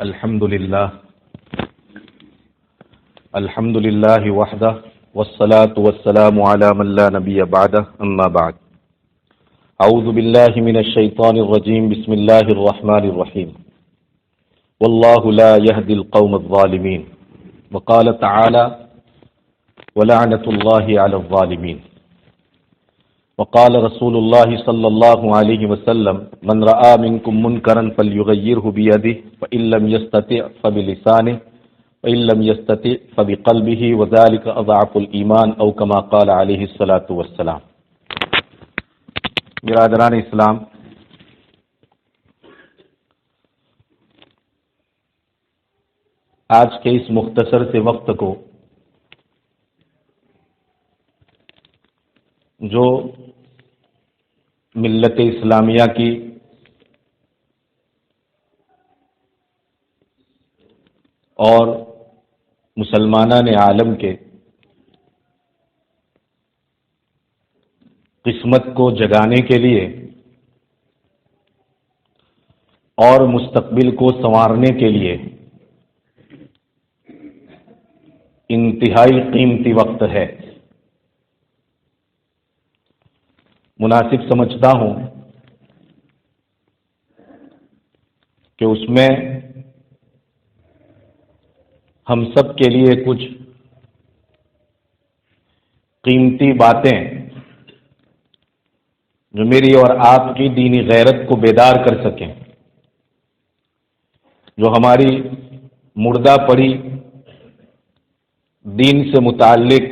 الحمد لله وحده والصلاة والسلام على من لا نبي بعده أما بعد أعوذ بالله من الشيطان الرجيم بسم الله الرحمن الرحيم والله لا يهدي القوم الظالمين وقال تعالى ولعنة الله على الظالمين وقال رسول الله صلى الله عليه وسلم من رأى منكم منكرا فليغيره بيده فإن لم يستطع فبلسانه وإن لم يستطع فبقلبه وذلك أضعف الإيمان أو كما قال عليه الصلاة والسلام۔ برادران اسلام، آج کے اس مختصر سے وقت کو جو ملت اسلامیہ کی اور مسلمانان عالم کے قسمت کو جگانے کے لیے اور مستقبل کو سنوارنے کے لیے انتہائی قیمتی وقت ہے، مناسب سمجھتا ہوں کہ اس میں ہم سب کے لیے کچھ قیمتی باتیں جو میری اور آپ کی دینی غیرت کو بیدار کر سکیں، جو ہماری مردہ پڑی دین سے متعلق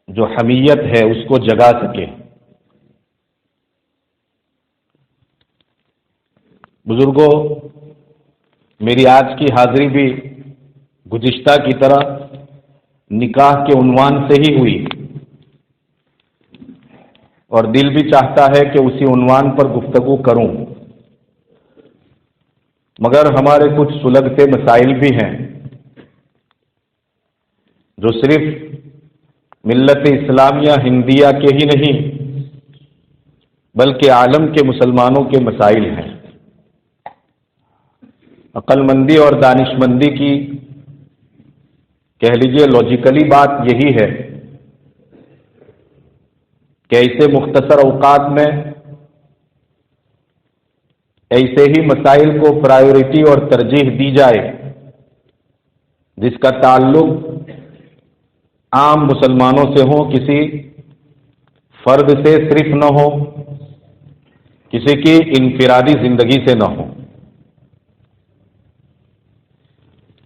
جو حمیت ہے اس کو جگا سکے۔ بزرگوں، میری آج کی حاضری بھی گزشتہ کی طرح نکاح کے عنوان سے ہی ہوئی، اور دل بھی چاہتا ہے کہ اسی عنوان پر گفتگو کروں، مگر ہمارے کچھ سلگتے مسائل بھی ہیں جو صرف ملت اسلامیہ ہندیہ کے ہی نہیں بلکہ عالم کے مسلمانوں کے مسائل ہیں۔ عقل مندی اور دانش مندی کی کہہ لیجیے لاجیکلی بات یہی ہے کہ ایسے مختصر اوقات میں ایسے ہی مسائل کو پرائیورٹی اور ترجیح دی جائے جس کا تعلق عام مسلمانوں سے ہو، کسی فرد سے صرف نہ ہو، کسی کی انفرادی زندگی سے نہ ہو۔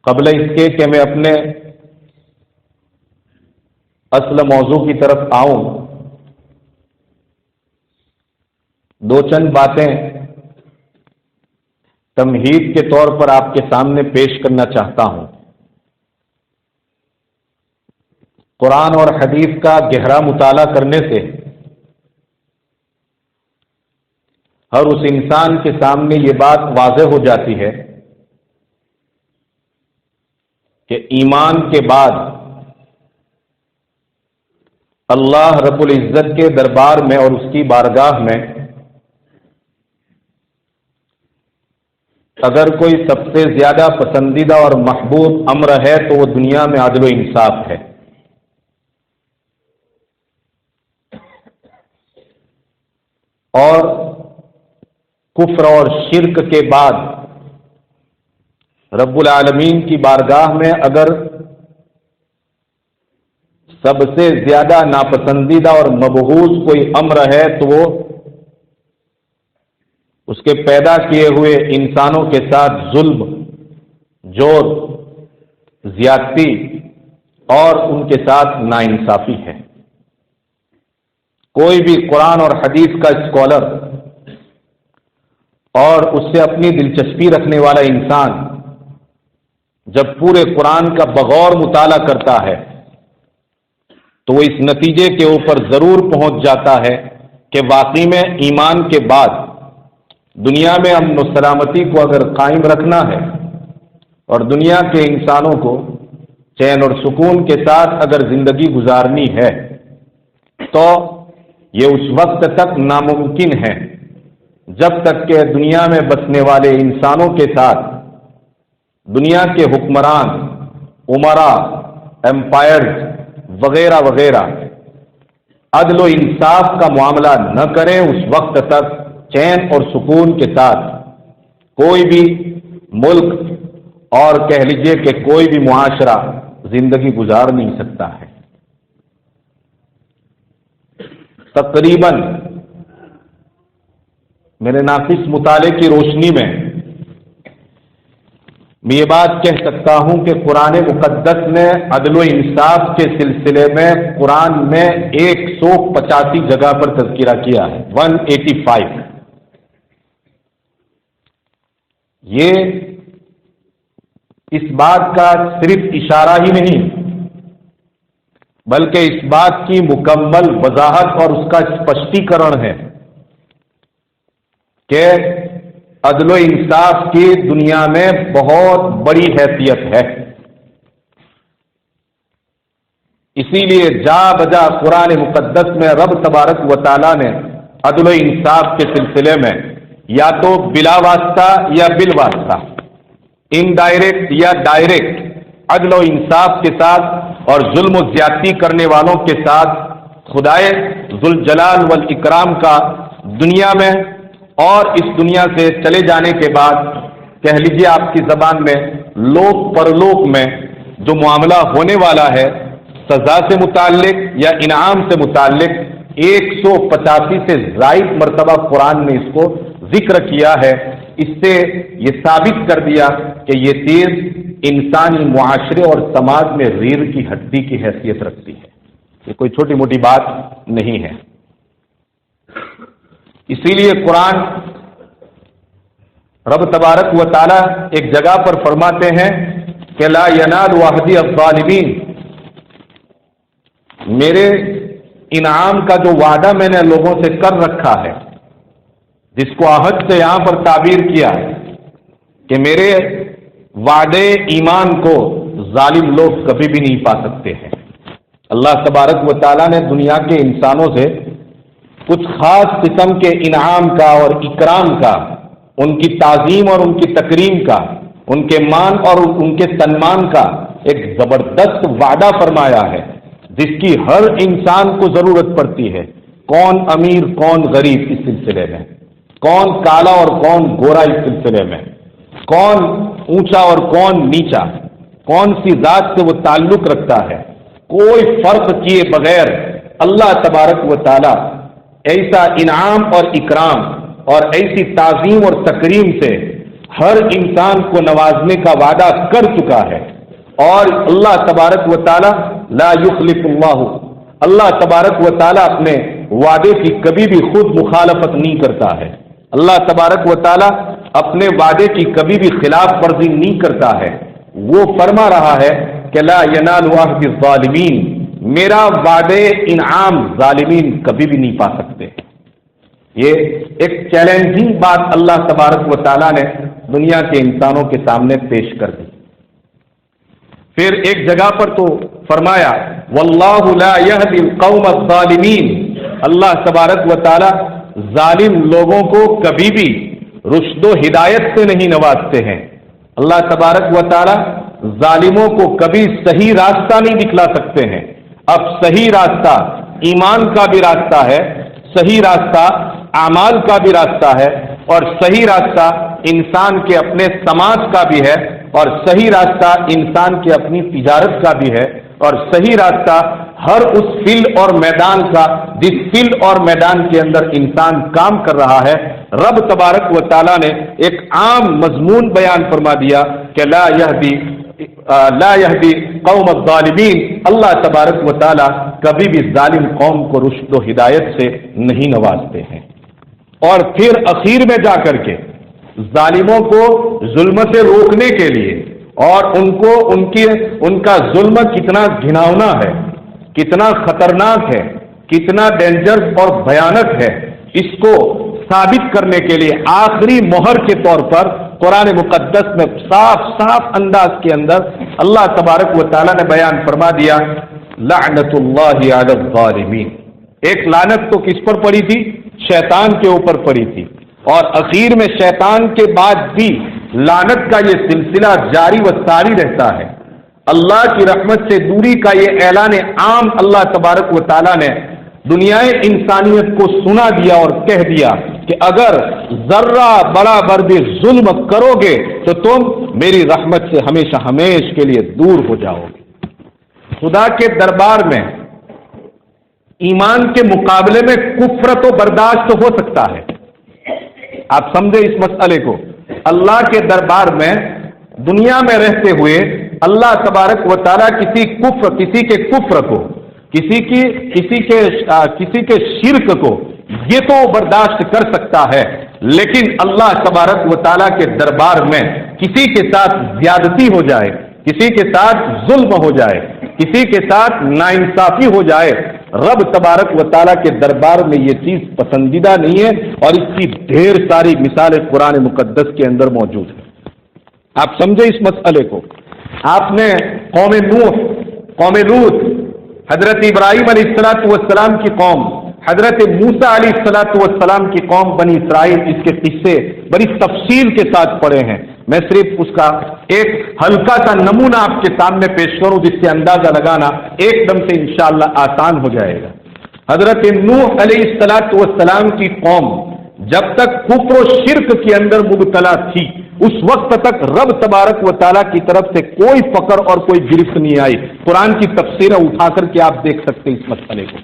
قبل اس کے کہ میں اپنے اصل موضوع کی طرف آؤں، دو چند باتیں تمہید کے طور پر آپ کے سامنے پیش کرنا چاہتا ہوں۔ قرآن اور حدیث کا گہرا مطالعہ کرنے سے ہر اس انسان کے سامنے یہ بات واضح ہو جاتی ہے کہ ایمان کے بعد اللہ رب العزت کے دربار میں اور اس کی بارگاہ میں اگر کوئی سب سے زیادہ پسندیدہ اور محبوب امر ہے تو وہ دنیا میں عدل و انصاف ہے۔ اور کفر اور شرک کے بعد رب العالمین کی بارگاہ میں اگر سب سے زیادہ ناپسندیدہ اور مبغوض کوئی امر ہے تو وہ اس کے پیدا کیے ہوئے انسانوں کے ساتھ ظلم، جور، زیادتی اور ان کے ساتھ ناانصافی ہے۔ کوئی بھی قرآن اور حدیث کا اسکالر اور اس سے اپنی دلچسپی رکھنے والا انسان جب پورے قرآن کا بغور مطالعہ کرتا ہے تو وہ اس نتیجے کے اوپر ضرور پہنچ جاتا ہے کہ واقعی میں ایمان کے بعد دنیا میں امن و سلامتی کو اگر قائم رکھنا ہے اور دنیا کے انسانوں کو چین اور سکون کے ساتھ اگر زندگی گزارنی ہے تو یہ اس وقت تک ناممکن ہے جب تک کہ دنیا میں بسنے والے انسانوں کے ساتھ دنیا کے حکمران، امراء، امپائرز وغیرہ وغیرہ عدل و انصاف کا معاملہ نہ کریں، اس وقت تک چین اور سکون کے ساتھ کوئی بھی ملک اور کہہ لیجئے کہ کوئی بھی معاشرہ زندگی گزار نہیں سکتا ہے۔ تقریباً میرے ناقص مطالعے کی روشنی میں یہ بات کہہ سکتا ہوں کہ قرآن مقدس نے عدل و انصاف کے سلسلے میں قرآن میں 185 جگہ پر تذکرہ کیا ہے، 185۔ یہ اس بات کا صرف اشارہ ہی نہیں بلکہ اس بات کی مکمل وضاحت اور اس کا اسپشٹیکرن ہے کہ عدل و انصاف کی دنیا میں بہت بڑی حیثیت ہے۔ اسی لیے جا بجا قرآن مقدس میں رب تبارک و تعالیٰ نے عدل و انصاف کے سلسلے میں یا تو بلا واسطہ یا بال واسطہ، انڈائریکٹ یا ڈائریکٹ عدل و انصاف کے ساتھ اور ظلم و زیادتی کرنے والوں کے ساتھ خدائے ذوالجلال والاکرام کا دنیا میں اور اس دنیا سے چلے جانے کے بعد کہہ لیجیے آپ کی زبان میں لوک پرلوک میں جو معاملہ ہونے والا ہے سزا سے متعلق یا انعام سے متعلق 185 سے زائد مرتبہ قرآن نے اس کو ذکر کیا ہے۔ اس سے یہ ثابت کر دیا کہ یہ چیز انسانی معاشرے اور سماج میں ریڑھ کی ہڈی کی حیثیت رکھتی ہے، یہ کوئی چھوٹی موٹی بات نہیں ہے۔ اسی لیے قرآن رب تبارک و تعالی ایک جگہ پر فرماتے ہیں کہ لا ینال عہدی الظالمین، میرے انعام کا جو وعدہ میں نے لوگوں سے کر رکھا ہے، جس کو عہد سے یہاں پر تعبیر کیا ہے کہ میرے وعدے ایمان کو ظالم لوگ کبھی بھی نہیں پا سکتے ہیں۔ اللہ تبارک و تعالیٰ نے دنیا کے انسانوں سے کچھ خاص قسم کے انعام کا اور اکرام کا، ان کی تعظیم اور ان کی تکریم کا، ان کے مان اور ان کے سنمان کا ایک زبردست وعدہ فرمایا ہے جس کی ہر انسان کو ضرورت پڑتی ہے۔ کون امیر کون غریب اس سلسلے میں، کون کالا اور کون گورا اس سلسلے میں، کون اونچا اور کون نیچا، کون سی ذات سے وہ تعلق رکھتا ہے، کوئی فرق کیے بغیر اللہ تبارک و تعالی ایسا انعام اور اکرام اور ایسی تعظیم اور تکریم سے ہر انسان کو نوازنے کا وعدہ کر چکا ہے۔ اور اللہ تبارک و تعالی لا یخلف اللہ تبارک و تعالی اپنے وعدے کی کبھی بھی خود مخالفت نہیں کرتا ہے۔ اللہ تبارک و تعالی اپنے وعدے کی کبھی بھی خلاف ورزی نہیں کرتا ہے۔ وہ فرما رہا ہے کہ لا ینال عہد الظالمین، میرا وعدے انعام ظالمین کبھی بھی نہیں پا سکتے۔ یہ ایک چیلنجنگ بات اللہ تبارک و تعالیٰ نے دنیا کے انسانوں کے سامنے پیش کر دی۔ پھر ایک جگہ پر تو فرمایا واللہ لا یہدی القوم الظالمین، اللہ تبارک و تعالیٰ ظالم لوگوں کو کبھی بھی رشد و ہدایت سے نہیں نوازتے ہیں۔ اللہ تبارک و تعالیٰ ظالموں کو کبھی صحیح راستہ نہیں دکھلا سکتے ہیں۔ اب صحیح راستہ ایمان کا بھی راستہ ہے، صحیح راستہ اعمال کا بھی راستہ ہے، اور صحیح راستہ انسان کے اپنے سماج کا بھی ہے، اور صحیح راستہ انسان کے اپنی تجارت کا بھی ہے، اور صحیح راستہ ہر اس فیلڈ اور میدان کا جس فیلڈ اور میدان کے اندر انسان کام کر رہا ہے۔ رب تبارک و تعالیٰ نے ایک عام مضمون بیان فرما دیا کہ لا یہدی قوم الظالمین، اللہ تبارک و تعالیٰ کبھی بھی ظالم قوم کو رشد و ہدایت سے نہیں نوازتے ہیں۔ اور پھر اخیر میں جا کر کے ظالموں کو ظلم سے روکنے کے لیے اور ان کا ظلم کتنا گھناؤنا ہے، کتنا خطرناک ہے، کتنا ڈینجرس اور بھیانک ہے، اس کو ثابت کرنے کے لیے آخری مہر کے طور پر قرآن مقدس میں صاف انداز کے اندر اللہ تبارک و تعالیٰ نے بیان فرما دیا لعنت اللہ علی الظالمین۔ ایک لعنت تو کس پر پڑی تھی؟ شیطان کے اوپر پڑی تھی، اور اخیر میں شیطان کے بعد بھی لعنت کا یہ سلسلہ جاری و ساری رہتا ہے۔ اللہ کی رحمت سے دوری کا یہ اعلان عام اللہ تبارک و تعالیٰ نے دنیا انسانیت کو سنا دیا اور کہہ دیا کہ اگر ذرہ برابر بھی ظلم کرو گے تو تم میری رحمت سے ہمیشہ ہمیشہ کے لیے دور ہو جاؤ گے۔ خدا کے دربار میں ایمان کے مقابلے میں کفر تو برداشت ہو سکتا ہے۔ آپ سمجھے اس مسئلے کو؟ اللہ کے دربار میں دنیا میں رہتے ہوئے اللہ تبارک و تعالیٰ کسی کے کفر کو، کسی کے شرک کو یہ تو برداشت کر سکتا ہے، لیکن اللہ تبارک و تعالیٰ کے دربار میں کسی کے ساتھ زیادتی ہو جائے، کسی کے ساتھ ظلم ہو جائے، کسی کے ساتھ ناانصافی ہو جائے، رب تبارک و تعالیٰ کے دربار میں یہ چیز پسندیدہ نہیں ہے، اور اس کی ڈھیر ساری مثالیں قرآن مقدس کے اندر موجود ہیں۔ آپ سمجھے اس مسئلے کو؟ آپ نے قوم نوح، قوم لوط، حضرت ابراہیم علیہ السلام کی قوم، حضرت موسیٰ علیہ السلام کی قوم بنی اسرائیل، اس کے قصے بڑی تفصیل کے ساتھ پڑھے ہیں۔ میں صرف اس کا ایک ہلکا سا نمونہ آپ کے سامنے پیش کروں جس سے اندازہ لگانا ایک دم سے انشاءاللہ آسان ہو جائے گا۔ حضرت نوح علیہ السلام کی قوم جب تک کفر و شرک کے اندر مبتلا تھی، اس وقت تک رب تبارک و تعالیٰ کی طرف سے کوئی فقر اور کوئی گرفت نہیں آئی۔ قرآن کی تفسیریں اٹھا کر کے آپ دیکھ سکتے اس مسئلے کو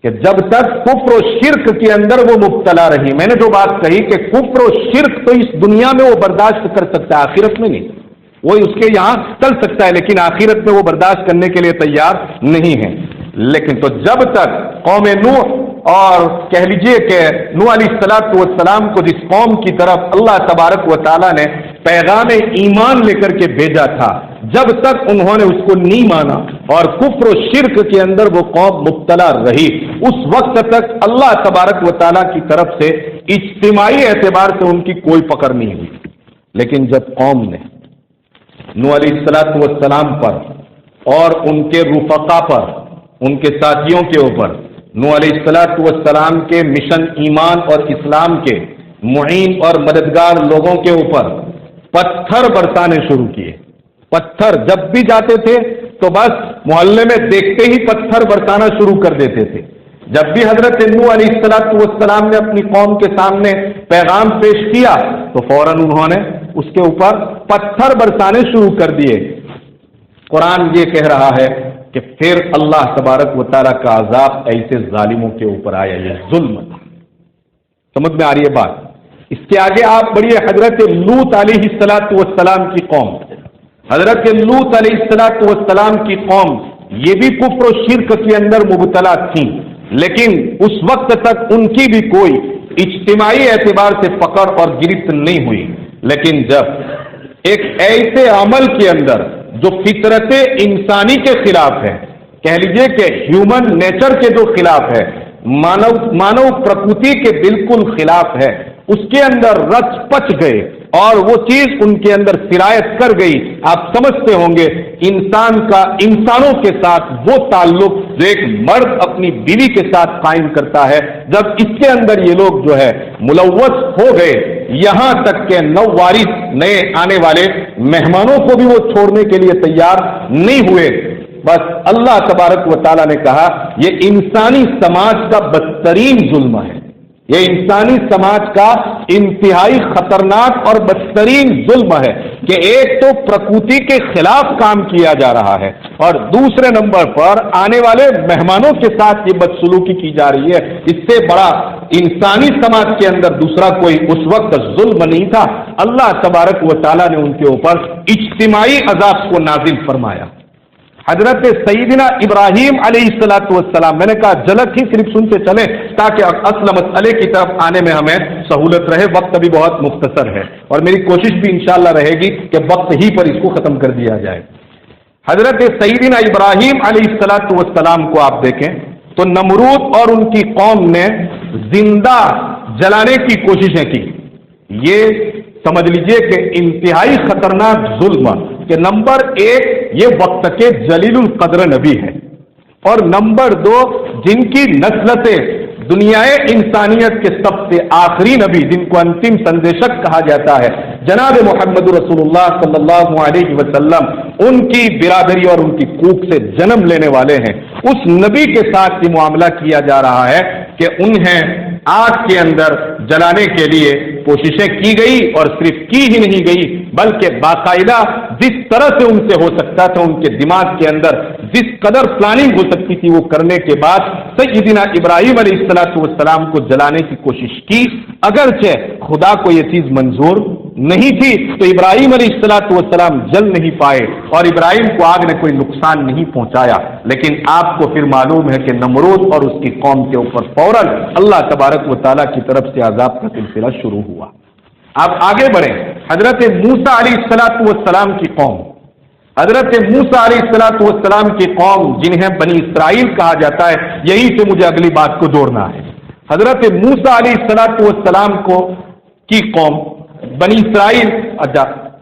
کہ جب تک کفر و شرک کے اندر وہ مبتلا رہی۔ میں نے جو بات کہی کہ کفر و شرک تو اس دنیا میں وہ برداشت کر سکتا ہے، آخرت میں نہیں۔ وہ اس کے یہاں چل سکتا ہے لیکن آخرت میں وہ برداشت کرنے کے لیے تیار نہیں ہے۔ لیکن تو جب تک قوم نوح، اور کہہ لیجئے کہ نوح علیہ السلام کو جس قوم کی طرف اللہ تبارک و تعالیٰ نے پیغام ایمان لے کر کے بھیجا تھا، جب تک انہوں نے اس کو نہیں مانا اور کفر و شرک کے اندر وہ قوم مبتلا رہی، اس وقت تک اللہ تبارک و تعالیٰ کی طرف سے اجتماعی اعتبار سے ان کی کوئی پکڑ نہیں ہوئی۔ لیکن جب قوم نے نوح علیہ السلام پر اور ان کے رفقا پر، ان کے ساتھیوں کے اوپر، نوح علیہ السلام کے مشن ایمان اور اسلام کے معین اور مددگار لوگوں کے اوپر پتھر برسانے شروع کیے۔ پتھر جب بھی جاتے تھے تو بس محلے میں دیکھتے ہی پتھر برسانا شروع کر دیتے تھے۔ جب بھی حضرت نوح علیہ السلام نے اپنی قوم کے سامنے پیغام پیش کیا تو فوراً انہوں نے اس کے اوپر پتھر برسانے شروع کر دیے۔ قرآن یہ کہہ رہا ہے کہ پھر اللہ تبارک و تعالیٰ کا عذاب ایسے ظالموں کے اوپر آیا، یہ ظلم تھا۔ سمجھ میں آ رہی ہے بات؟ اس کے آگے آپ بڑھیے حضرت لوط علیہ السلام کی قوم، حضرت لوط علیہ السلام کی قوم یہ بھی کفر و شرک کے اندر مبتلا تھی، لیکن اس وقت تک ان کی بھی کوئی اجتماعی اعتبار سے پکڑ اور گرفت نہیں ہوئی۔ لیکن جب ایک ایسے عمل کے اندر جو فطرت انسانی کے خلاف ہے، کہہ لیجئے کہ ہیومن نیچر کے جو خلاف ہے، مانو پرکرتی کے بالکل خلاف ہے، اس کے اندر رچ پچ گئے اور وہ چیز ان کے اندر سرایت کر گئی۔ آپ سمجھتے ہوں گے انسان کا انسانوں کے ساتھ وہ تعلق جو ایک مرد اپنی بیوی کے ساتھ قائم کرتا ہے، جب اس کے اندر یہ لوگ جو ہے ملوث ہو گئے، یہاں تک کہ نو وارث نئے آنے والے مہمانوں کو بھی وہ چھوڑنے کے لیے تیار نہیں ہوئے، بس اللہ تبارک و تعالیٰ نے کہا یہ انسانی سماج کا بدترین ظلم ہے، یہ انسانی سماج کا انتہائی خطرناک اور بدترین ظلم ہے کہ ایک تو پرکرتی کے خلاف کام کیا جا رہا ہے اور دوسرے نمبر پر آنے والے مہمانوں کے ساتھ یہ بدسلوکی کی جا رہی ہے۔ اس سے بڑا انسانی سماج کے اندر دوسرا کوئی اس وقت ظلم نہیں تھا۔ اللہ تبارک و تعالیٰ نے ان کے اوپر اجتماعی عذاب کو نازل فرمایا۔ حضرت سیدنا ابراہیم علیہ السلام، میں نے کہا جھلک ہی صرف سنتے چلیں تاکہ اصل مسئلے کی طرف آنے میں ہمیں سہولت رہے، وقت ابھی بہت مختصر ہے اور میری کوشش بھی انشاءاللہ رہے گی کہ وقت ہی پر اس کو ختم کر دیا جائے۔ حضرت سیدنا ابراہیم علیہ السلام کو آپ دیکھیں تو نمرود اور ان کی قوم نے زندہ جلانے کی کوششیں کی۔ یہ سمجھ لیجئے کہ انتہائی خطرناک ظلم کہ نمبر ایک یہ وقت کے جلیل القدر نبی ہے، اور نمبر دو جن کی نسلتیں دنیا انسانیت کے سب سے آخری نبی جن کو انتم سندیشک کہا جاتا ہے جناب محمد رسول اللہ صلی اللہ علیہ وسلم ان کی برادری اور ان کی کوکھ سے جنم لینے والے ہیں، اس نبی کے ساتھ یہ معاملہ کیا جا رہا ہے کہ انہیں آگ کے اندر جلانے کے لیے کوششیں کی گئی، اور صرف کی ہی نہیں گئی بلکہ باقاعدہ جس طرح سے ان سے ہو سکتا تھا ان کے دماغ کے اندر جس قدر پلاننگ ہو سکتی تھی وہ کرنے کے بعد سیدنا ابراہیم علیہ السلام کو جلانے کی کوشش کی، اگرچہ خدا کو یہ چیز منظور نہیں تھی تو ابراہیم علیہ السلام جل نہیں پائے اور ابراہیم کو آگ نے کوئی نقصان نہیں پہنچایا، لیکن آپ کو پھر معلوم ہے کہ نمرود اور اس کی قوم کے اوپر فوراً اللہ تبارک و تعالیٰ کی طرف سے عذاب کا سلسلہ شروع ہوا۔ آپ آگے بڑھیں، حضرت موسیٰ علیہ السلام کی قوم، حضرت موسیٰ علیہ السلام کی قوم جنہیں بنی اسرائیل کہا جاتا ہے، یہیں سے مجھے اگلی بات کو جوڑنا ہے۔ حضرت موسیٰ علیہ السلام کی قوم بنی اسرائیل،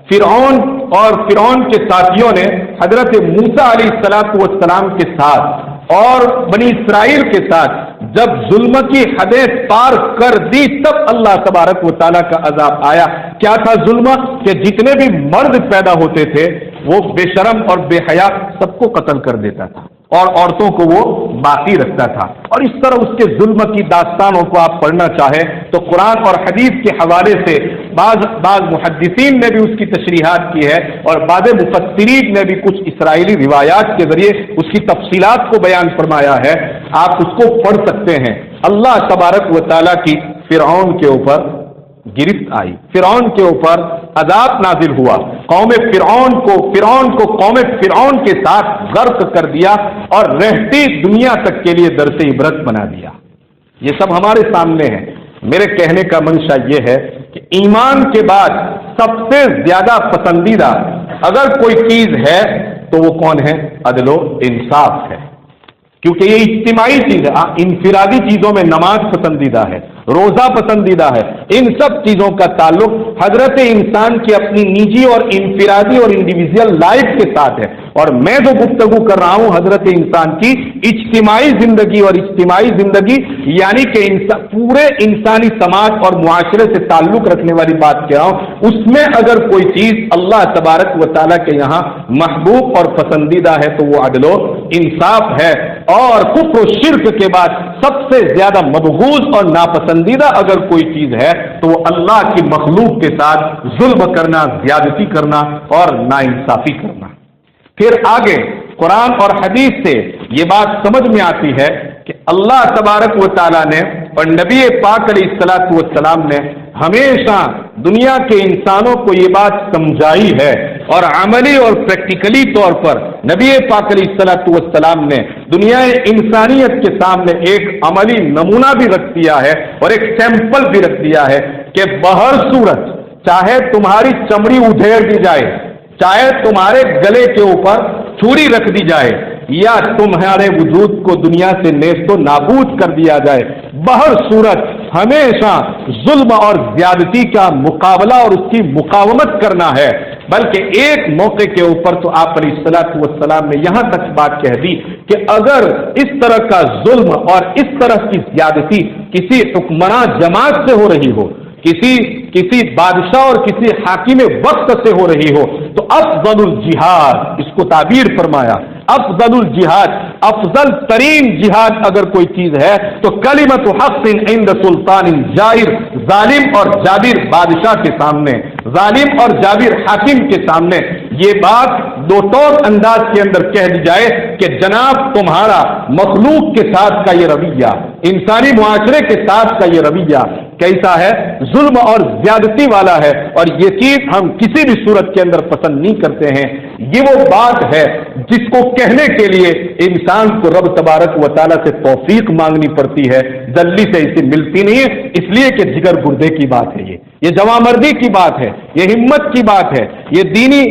فرعون اور فرعون کے ساتھیوں نے حضرت موسیٰ علیہ السلام کے ساتھ اور بنی اسرائیل کے ساتھ جب ظلم کی حدیں پار کر دی تب اللہ تبارک و تعالیٰ کا عذاب آیا۔ کیا تھا ظلم؟ کہ جتنے بھی مرد پیدا ہوتے تھے وہ بے شرم اور بے حیا سب کو قتل کر دیتا تھا اور عورتوں کو وہ باقی رکھتا تھا، اور اس طرح اس کے ظلم کی داستانوں کو آپ پڑھنا چاہیں تو قرآن اور حدیث کے حوالے سے بعض محدثین نے بھی اس کی تشریحات کی ہے، اور بعض مفسرین نے بھی کچھ اسرائیلی روایات کے ذریعے اس کی تفصیلات کو بیان فرمایا ہے، آپ اس کو پڑھ سکتے ہیں۔ اللہ تبارک و تعالیٰ کی فرعون کے اوپر گرفت آئی، فرعون کے اوپر عذاب نازل ہوا، قوم فرعون کو قوم فرعون کے ساتھ غرق کر دیا اور رہتی دنیا تک کے لیے درس عبرت بنا دیا۔ یہ سب ہمارے سامنے ہے۔ میرے کہنے کا منشا یہ ہے کہ ایمان کے بعد سب سے زیادہ پسندیدہ اگر کوئی چیز ہے تو وہ کون ہے؟ عدل و انصاف ہے، کیونکہ یہ اجتماعی چیز ہے۔ انفرادی چیزوں میں نماز پسندیدہ ہے، روزہ پسندیدہ ہے، ان سب چیزوں کا تعلق حضرت انسان کی اپنی نجی اور انفرادی اور انڈیویجول لائف کے ساتھ ہے، اور میں جو گفتگو کر رہا ہوں حضرت انسان کی اجتماعی زندگی، اور اجتماعی زندگی یعنی کہ پورے انسانی سماج اور معاشرے سے تعلق رکھنے والی بات کہہ رہا ہوں، اس میں اگر کوئی چیز اللہ تبارک و تعالیٰ کے یہاں محبوب اور پسندیدہ ہے تو وہ عدل و انصاف ہے، اور کفر و شرک کے بعد سب سے زیادہ مبغوض اور ناپسندیدہ اگر کوئی چیز ہے تو وہ اللہ کی مخلوق کے ساتھ ظلم کرنا، زیادتی کرنا اور ناانصافی کرنا۔ پھر آگے قرآن اور حدیث سے یہ بات سمجھ میں آتی ہے کہ اللہ تبارک و تعالیٰ نے اور نبی پاک علیہ السلام نے ہمیشہ دنیا کے انسانوں کو یہ بات سمجھائی ہے، اور عملی اور پریکٹیکلی طور پر نبی پاک علیہ السلام نے دنیا انسانیت کے سامنے ایک عملی نمونہ بھی رکھ دیا ہے اور ایک سیمپل بھی رکھ دیا ہے کہ بہر صورت چاہے تمہاری چمڑی ادھیڑ دی جائے، چاہے تمہارے گلے کے اوپر چھری رکھ دی جائے، یا تمہارے وجود کو دنیا سے نیست و نابود کر دیا جائے، بہر صورت ہمیشہ ظلم اور زیادتی کا مقابلہ اور اس کی مقاومت کرنا ہے۔ بلکہ ایک موقع کے اوپر تو آپ علیہ السلام نے یہاں تک بات کہہ دی کہ اگر اس طرح کا ظلم اور اس طرح کی زیادتی کسی حکمراں جماعت سے ہو رہی ہو، کسی بادشاہ اور کسی حاکم وقت سے ہو رہی ہو، تو افضل الجہاد، اس کو تعبیر فرمایا، افضل الجہاد، افضل ترین جہاد اگر کوئی چیز ہے تو کلمت حق عند سلطان جائر، ظالم اور جابر بادشاہ کے سامنے، ظالم اور جابر حاکم کے سامنے یہ بات دو طور انداز کے اندر کہہ دی جائے کہ جناب تمہارا مخلوق کے ساتھ کا یہ رویہ، انسانی معاشرے کے ساتھ کا یہ رویہ کیسا ہے؟ ظلم اور زیادتی والا ہے، اور یہ چیز ہم کسی بھی صورت کے اندر پسند نہیں کرتے ہیں۔ یہ وہ بات ہے جس کو کہنے کے لیے انسان کو رب تبارک و تعالیٰ سے توفیق مانگنی پڑتی ہے، جلدی سے اسے ملتی نہیں ہے، اس لیے کہ جگر گردے کی بات ہے، یہ جواں مردی کی بات ہے، یہ ہمت کی بات ہے، یہ دینی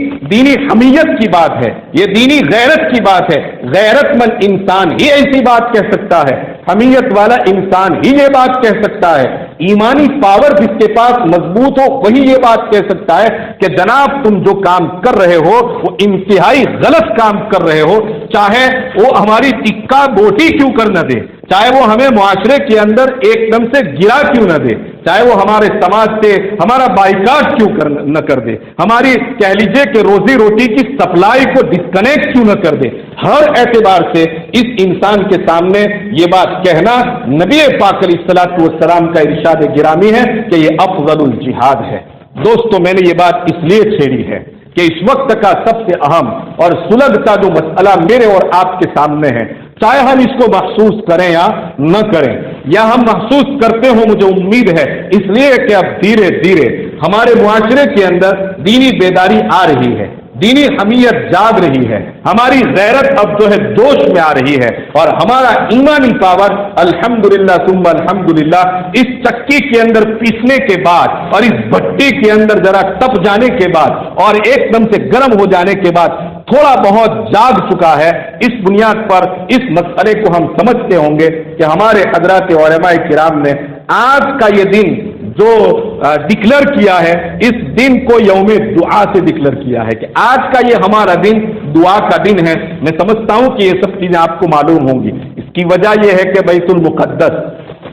حمیت کی بات ہے، یہ دینی غیرت کی بات ہے۔ غیرت مند انسان ہی ایسی بات کہہ سکتا ہے، حمیت والا انسان ہی یہ بات کہہ سکتا ہے، ایمانی پاور جس کے پاس مضبوط ہو وہی یہ بات کہہ سکتا ہے کہ جناب تم جو کام کر رہے ہو وہ انتہائی غلط کام کر رہے ہو، چاہے وہ ہماری ٹکا بوٹی کیوں کر نہ دے، چاہے وہ ہمیں معاشرے کے اندر ایک دم سے گرا کیوں نہ دے، چاہے وہ ہمارے سماج سے ہمارا بائیکاٹ کیوں نہ کر دے، ہماری کہہ لیجیے کہ روزی روٹی کی سپلائی کو ڈسکنیکٹ کیوں نہ کر دے، ہر اعتبار سے اس انسان کے سامنے یہ بات کہنا نبی پاک علیہ الصلوۃ والسلام کا ارشاد گرامی ہے کہ یہ افضل الجہاد ہے۔ دوستو، میں نے یہ بات اس لیے چھیڑی ہے کہ اس وقت کا سب سے اہم اور سلگتا جو مسئلہ میرے اور آپ کے سامنے ہے، چاہے ہم اس کو محسوس کریں یا نہ کریں، یا ہم محسوس کرتے ہوں، مجھے امید ہے اس لیے کہ اب دھیرے دھیرے ہمارے معاشرے کے اندر دینی بیداری آ رہی ہے، دینی حمیت جاگ رہی ہے، ہماری غیرت اب جو ہے جوش میں آ رہی ہے، اور ہمارا ایمانی پاور الحمدللہ ثم الحمدللہ اس چکی کے اندر پیسنے کے بعد اور اس بھٹی کے اندر ذرا تپ جانے کے بعد اور ایک دم سے گرم ہو جانے کے بعد تھوڑا بہت جاگ چکا ہے۔ اس بنیاد پر اس مسئلے کو ہم سمجھتے ہوں گے کہ ہمارے حضرات علماء کرام نے آج کا یہ دن جو ڈکلیئر کیا ہے، اس دن کو یوم دعا سے ڈکلیئر کیا ہے کہ آج کا یہ ہمارا دن دعا کا دن ہے۔ میں سمجھتا ہوں کہ یہ سب چیزیں آپ کو معلوم ہوں گی۔ اس کی وجہ یہ ہے کہ بیت المقدس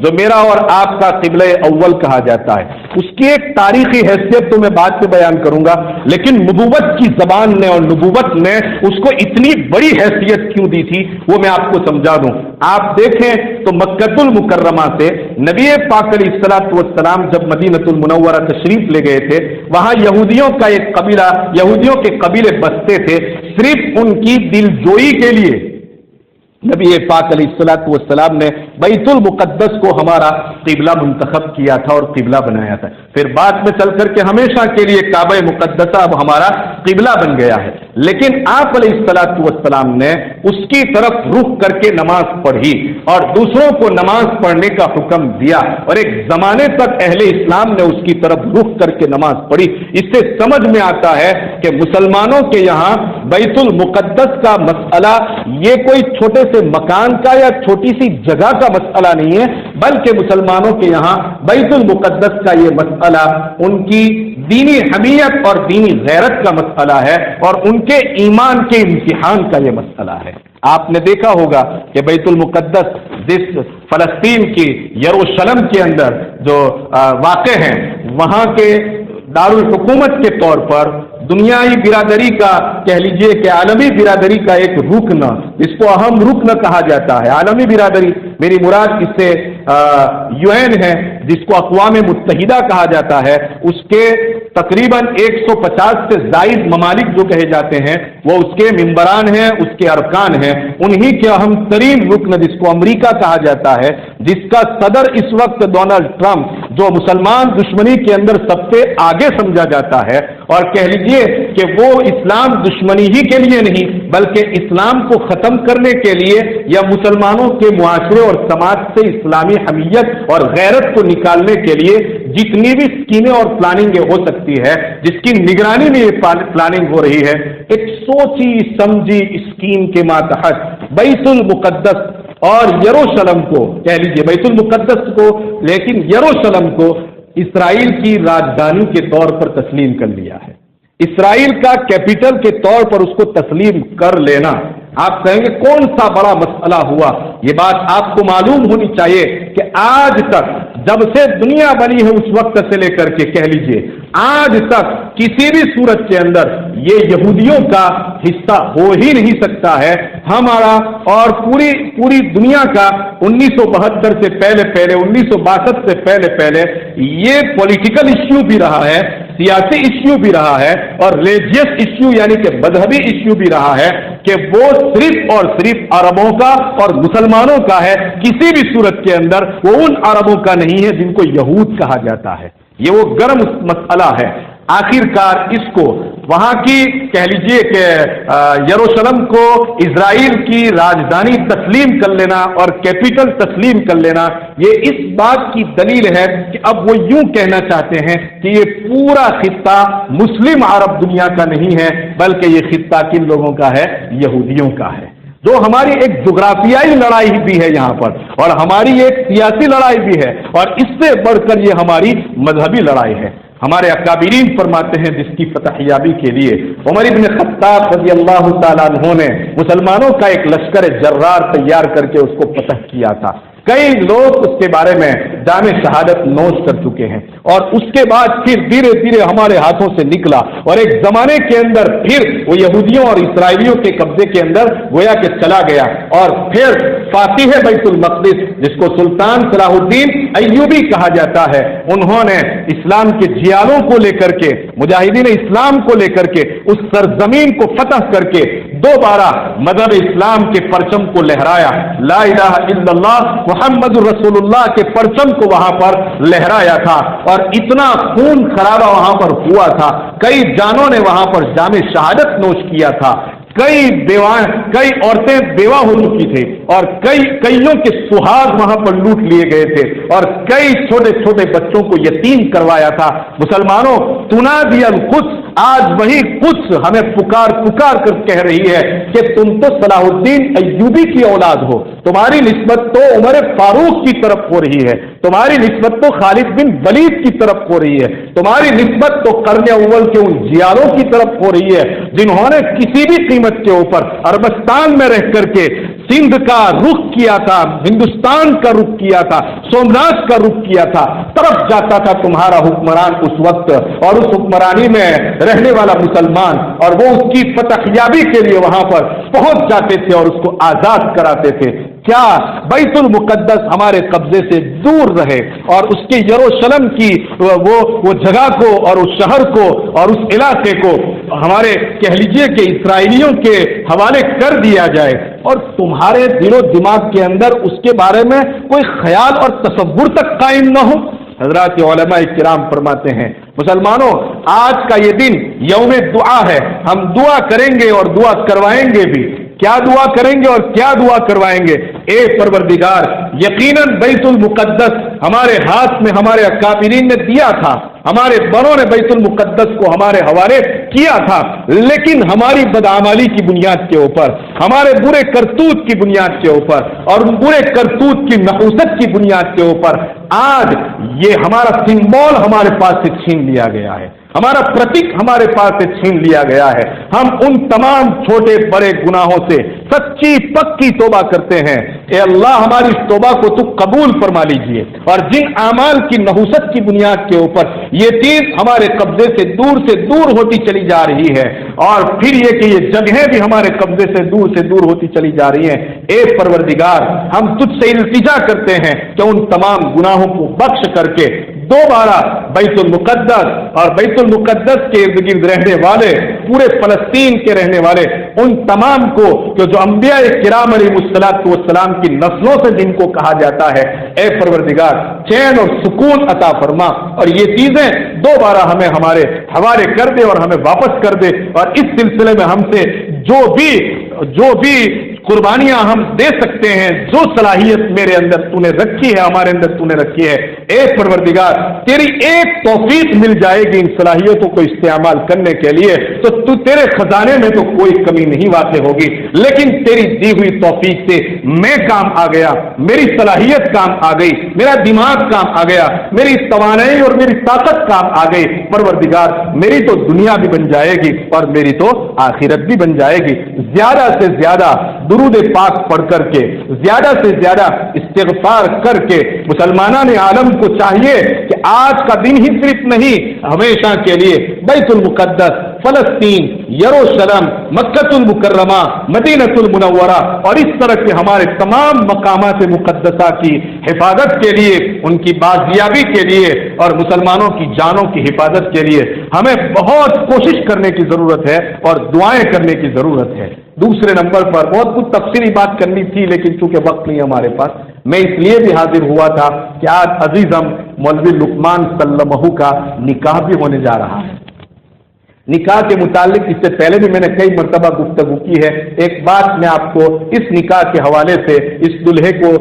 جو میرا اور آپ کا قبلہ اول کہا جاتا ہے، اس کی ایک تاریخی حیثیت تو میں بعد میں بیان کروں گا، لیکن نبوت کی زبان نے اور نبوت نے اس کو اتنی بڑی حیثیت کیوں دی تھی وہ میں آپ کو سمجھا دوں۔ آپ دیکھیں تو مکہ المکرمہ سے نبی پاک علیہ الصلوۃ والسلام جب مدینہ المنورہ تشریف لے گئے تھے، وہاں یہودیوں کا ایک قبیلہ، یہودیوں کے قبیلے بستے تھے، صرف ان کی دل جوئی کے لیے نبی پاک علیہ الصلوۃ والسلام نے بیت المقدس کو ہمارا قبلہ منتخب کیا تھا اور قبلہ بنایا تھا۔ پھر بعد میں چل کر کے ہمیشہ کے لیے کعبہ مقدسہ اب ہمارا قبلہ بن گیا ہے، لیکن آپ علیہ الصلوۃ والسلام نے اس کی طرف رخ کر کے نماز پڑھی اور دوسروں کو نماز پڑھنے کا حکم دیا، اور ایک زمانے تک اہل اسلام نے اس کی طرف رخ کر کے نماز پڑھی۔ اس سے سمجھ میں آتا ہے کہ مسلمانوں کے یہاں بیت المقدس کا مسئلہ یہ کوئی چھوٹے سے مکان کا یا چھوٹی سی جگہ کا مسئلہ نہیں ہے، بلکہ مسلمانوں کے یہاں بیت المقدس کا یہ مسئلہ ان کی دینی حمیت اور دینی غیرت کا مسئلہ ہے، اور ان کے ایمان کے امتحان کا یہ مسئلہ ہے۔ آپ نے دیکھا ہوگا کہ بیت المقدس جس فلسطین کی یروشلم کے اندر جو واقع ہیں، وہاں کے دارالحکومت کے طور پر دنیائی برادری کا کہہ لیجئے کہ عالمی برادری کا ایک رکن، اس کو اہم رکن کہا جاتا ہے۔ عالمی برادری میری مراد اس سے UN ہے، جس کو اقوام متحدہ کہا جاتا ہے، اس کے تقریباً 150 سے زائد ممالک جو کہے جاتے ہیں وہ اس کے ممبران ہیں، اس کے ارکان ہیں۔ انہی کے اہم ترین رکن جس کو امریکہ کہا جاتا ہے، جس کا صدر اس وقت ڈونلڈ ٹرمپ، جو مسلمان دشمنی کے اندر سب سے آگے سمجھا جاتا ہے، اور کہہ لیجئے کہ وہ اسلام دشمنی ہی کے لیے نہیں بلکہ اسلام کو ختم کرنے کے لیے یا مسلمانوں کے معاشرے اور سماج سے اسلامی حمیت اور غیرت کو نکالنے کے لیے جتنی بھی اسکیمیں اور پلاننگ ہو سکتی ہے، جس کی نگرانی میں یہ پلاننگ ہو رہی ہے، ایک سوچی سمجھی اسکیم کے ماتحت بیت المقدس اور یروشلم کو، کہہ لیجئے بیت المقدس کو لیکن یروشلم کو اسرائیل کی راجدھانی کے طور پر تسلیم کر لیا ہے۔ اسرائیل کا کیپٹل کے طور پر اس کو تسلیم کر لینا، آپ کہیں گے کون سا بڑا مسئلہ ہوا؟ یہ بات آپ کو معلوم ہونی چاہیے کہ آج تک جب سے دنیا بنی ہے اس وقت سے لے کر کے کہہ لیجئے آج تک کسی بھی صورت کے اندر یہ یہودیوں کا حصہ ہو ہی نہیں سکتا ہے۔ ہمارا اور پوری دنیا کا 1972 سے پہلے 1962 سے پہلے یہ پولیٹیکل ایشو بھی رہا ہے، سیاسی ایشو بھی رہا ہے، اور ریلیجیس ایشو یعنی کہ مذہبی ایشو بھی رہا ہے کہ وہ صرف اور صرف عربوں کا اور مسلمانوں کا ہے، کسی بھی صورت کے اندر وہ ان عربوں کا نہیں ہے جن کو یہود کہا جاتا ہے۔ یہ وہ گرم مسئلہ ہے۔ آخر کار اس کو وہاں کی کہہ لیجئے کہ یروشلم کو اسرائیل کی راجدھانی تسلیم کر لینا اور کیپٹل تسلیم کر لینا، یہ اس بات کی دلیل ہے کہ اب وہ یوں کہنا چاہتے ہیں کہ یہ پورا خطہ مسلم عرب دنیا کا نہیں ہے بلکہ یہ خطہ کن لوگوں کا ہے؟ یہودیوں کا ہے۔ جو ہماری ایک جغرافیائی لڑائی بھی ہے یہاں پر، اور ہماری ایک سیاسی لڑائی بھی ہے، اور اس سے بڑھ کر یہ ہماری مذہبی لڑائی ہے۔ ہمارے اکابرین فرماتے ہیں جس کی فتح یابی کے لیے عمر ابن خطاب رضی اللہ تعالیٰ عنہ نے مسلمانوں کا ایک لشکر جرار تیار کر کے اس کو فتح کیا تھا. کئی لوگ اس کے بارے میں جام شہادت نوش کر چکے ہیں، اور اس کے بعد پھر دھیرے دھیرے ہمارے ہاتھوں سے نکلا، اور ایک زمانے کے اندر پھر وہ یہودیوں اور اسرائیلیوں کے قبضے کے اندر گویا کہ چلا گیا. اور پھر فاتح بیت المقدس جس کو سلطان صلاح الدین ایوبی کہا جاتا ہے، انہوں نے اسلام کے جھیالوں کو لے کر کے، مجاہدین اسلام کو لے کر کے اس سرزمین کو فتح کر کے دوبارہ مذہب اسلام کے پرچم کو لہرایا. لا الہ الا اللہ محمد رسول اللہ کے پرچم کو وہاں پر لہرایا تھا، اور اتنا خون خرابہ وہاں پر ہوا تھا، کئی جانوں نے وہاں پر جام شہادت نوش کیا تھا، کئی عورتیں بیوہ ہو چکی تھی، اور کئیوں کے سہاگ وہاں پر لوٹ لیے گئے تھے، اور کئی چھوٹے چھوٹے بچوں کو یتیم کروایا تھا. مسلمانوں، تنادی القدس، آج وہی قدس ہمیں پکار کر کہہ رہی ہے کہ تم تو صلاح الدین ایوبی کی اولاد ہو، تمہاری نسبت تو عمر فاروق کی طرف ہو رہی ہے، تمہاری نسبت تو خالد بن ولید کی طرف ہو رہی ہے، تمہاری نسبت تو قرن اول کے ان جیالوں کی طرف ہو رہی ہے جنہوں نے کسی بھی قیمت کے اوپر عربستان میں رہ کر کے سندھ کا رخ کیا تھا، ہندوستان کا رخ کیا تھا، سومناتھ کا رخ کیا تھا. طرف جاتا تھا تمہارا حکمران اس وقت، اور اس حکمرانی میں رہنے والا مسلمان، اور وہ اس کی فتح یابی کے لیے وہاں پر پہنچ جاتے تھے اور اس کو آزاد کراتے تھے. کیا بیت المقدس ہمارے قبضے سے دور رہے اور اس کے یروشلم کی وہ جگہ کو اور اس شہر کو اور اس علاقے کو ہمارے کہہ لیجیے کہ اسرائیلیوں کے حوالے کر دیا جائے، اور تمہارے دل و دماغ کے اندر اس کے بارے میں کوئی خیال اور تصور تک قائم نہ ہو؟ حضرات علماء کرام فرماتے ہیں مسلمانوں، آج کا یہ دن یوم دعا ہے، ہم دعا کریں گے اور دعا کروائیں گے بھی. کیا دعا کریں گے اور کیا دعا کروائیں گے؟ اے پروردگار، یقیناً بیت المقدس ہمارے ہاتھ میں ہمارے اکابرین نے دیا تھا، ہمارے بڑوں نے بیت المقدس کو ہمارے حوالے کیا تھا، لیکن ہماری بدعمالی کی بنیاد کے اوپر، ہمارے برے کرتوت کی بنیاد کے اوپر اور ان برے کرتوت کی نحوست کی بنیاد کے اوپر آج یہ ہمارا سمبول ہمارے پاس سے چھین لیا گیا ہے، ہمارا پرتیک ہمارے پاس سے چھین لیا گیا ہے. ہم ان تمام چھوٹے بڑے گناہوں سے سچی پکی توبہ کرتے ہیں. اے اللہ، ہماری اس توبہ کو تو قبول فرما لیجئے، اور جن اعمال کی نحوست کی بنیاد کے اوپر یہ چیز ہمارے قبضے سے دور ہوتی چلی جا رہی ہے، اور پھر یہ کہ یہ جگہیں بھی ہمارے قبضے سے دور ہوتی چلی جا رہی ہیں، اے پروردگار، ہم تجھ سے التجا کرتے ہیں کہ ان تمام گناہوں کو بخش کر کے دوبارہ بیت المقدس اور بیت المقدس کے ارد گرد رہنے والے پورے فلسطین کے رہنے والے ان تمام کو جو انبیاء کرام علیہ السلام کی نسلوں سے جن کو کہا جاتا ہے، اے پروردگار چین اور سکون عطا فرما، اور یہ چیزیں دوبارہ ہمیں ہمارے حوالے کر دے اور ہمیں واپس کر دے، اور اس سلسلے میں ہم سے جو بھی قربانیاں ہم دے سکتے ہیں، جو صلاحیت میرے اندر تو نے رکھی ہے، ہمارے اندر تو نے رکھی ہے، اے پروردگار تیری ایک توفیق مل جائے گی ان صلاحیتوں کو استعمال کرنے کے لیے تو تیرے خزانے میں تو کوئی کمی نہیں واقع ہوگی، لیکن تیری دی ہوئی توفیق سے میں کام آ گیا، میری صلاحیت کام آ گئی، میرا دماغ کام آ گیا، میری توانائی اور میری طاقت کام آ گئی. پروردگار میری تو دنیا بھی بن جائے گی اور میری تو آخرت بھی بن جائے گی. زیادہ سے زیادہ درود پاک پڑھ کر کے، زیادہ سے زیادہ استغفار کر کے مسلمانان عالم کو چاہیے کہ آج کا دن ہی صرف نہیں، ہمیشہ کے لیے بیت المقدس، فلسطین، یروشلم، مکہ المکرمہ، مدینہ المنورہ اور اس طرح کے ہمارے تمام مقامات مقدسہ کی حفاظت کے لیے، ان کی بازیابی کے لیے اور مسلمانوں کی جانوں کی حفاظت کے لیے ہمیں بہت کوشش کرنے کی ضرورت ہے اور دعائیں کرنے کی ضرورت ہے. دوسرے نمبر پر بہت کچھ تفصیلی بات کرنی تھی، لیکن چونکہ وقت نہیں ہمارے پاس، میں اس لیے بھی حاضر ہوا تھا کہ آج عزیزم مولوی لقمان سلمہ کا نکاح بھی ہونے جا رہا ہے. نکاح کے متعلق اس سے پہلے بھی میں نے کئی مرتبہ گفتگو کی ہے. ایک بات میں آپ کو اس نکاح کے حوالے سے اس دلہے کو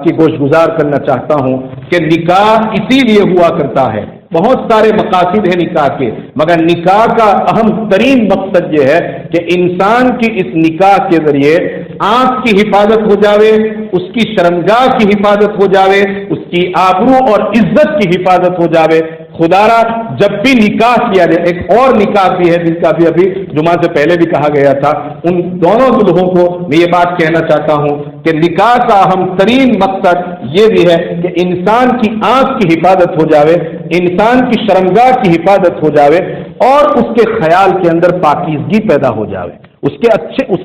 کی گوشگزار کرنا چاہتا ہوں کہ نکاح اسی لیے ہوا کرتا ہے، بہت سارے مقاصد ہیں نکاح کے، مگر نکاح کا اہم ترین مقصد یہ ہے کہ انسان کی اس نکاح کے ذریعے آنکھ کی حفاظت ہو جاوے، اس کی شرمگاہ کی حفاظت ہو جاوے، اس کی آبرو اور عزت کی حفاظت ہو جاوے. خدارا جب بھی نکاح کیا جائے، ایک اور نکاح بھی ہے جس کا بھی ابھی جمعہ سے پہلے بھی کہا گیا تھا، ان دونوں دلہوں کو میں یہ بات کہنا چاہتا ہوں کہ نکاح کا اہم ترین مقصد یہ بھی ہے کہ انسان کی آنکھ کی حفاظت ہو جاوے، انسان کی شرمگاہ کی حفاظت ہو جاوے، اور اس کے خیال کے اندر پاکیزگی پیدا ہو جاوے، اس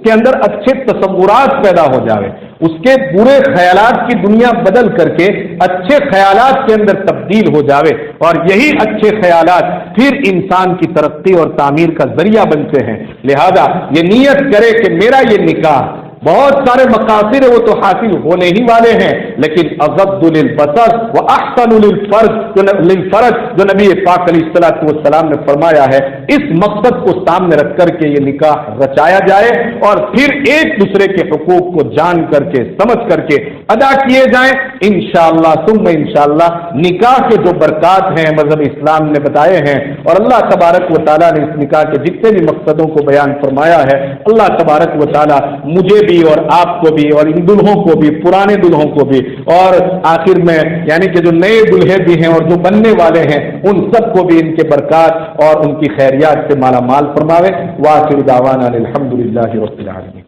کے اندر اچھے تصورات پیدا ہو جاوے، اس کے برے خیالات کی دنیا بدل کر کے اچھے خیالات کے اندر تبدیل ہو جاوے، اور یہی اچھے خیالات پھر انسان کی ترقی اور تعمیر کا ذریعہ بنتے ہیں۔ لہذا یہ نیت کرے کہ میرا یہ نکاح، بہت سارے مقاصد وہ تو حاصل ہونے ہی والے ہیں، لیکن اغض للبصر واحسن للفرج جو نبی پاک علیہ الصلوۃ والسلام نے فرمایا ہے، اس مقصد کو سامنے رکھ کر کے یہ نکاح رچایا جائے، اور پھر ایک دوسرے کے حقوق کو جان کر کے سمجھ کر کے ادا کیے جائیں۔ انشاءاللہ ثم انشاءاللہ نکاح کے جو برکات ہیں مذہب اسلام نے بتائے ہیں، اور اللہ تبارک و تعالیٰ نے اس نکاح کے جتنے بھی مقصدوں کو بیان فرمایا ہے، اللہ تبارک و تعالیٰ مجھے بھی اور آپ کو بھی اور ان دلہوں کو بھی، پرانے دلہوں کو بھی، اور آخر میں یعنی کہ جو نئے دلہے بھی ہیں اور جو بننے والے ہیں، ان سب کو بھی ان کے برکات اور ان کی خیریات سے مالا مال فرماوے۔ وآخر دعوانا الحمدللہ رب العالمین۔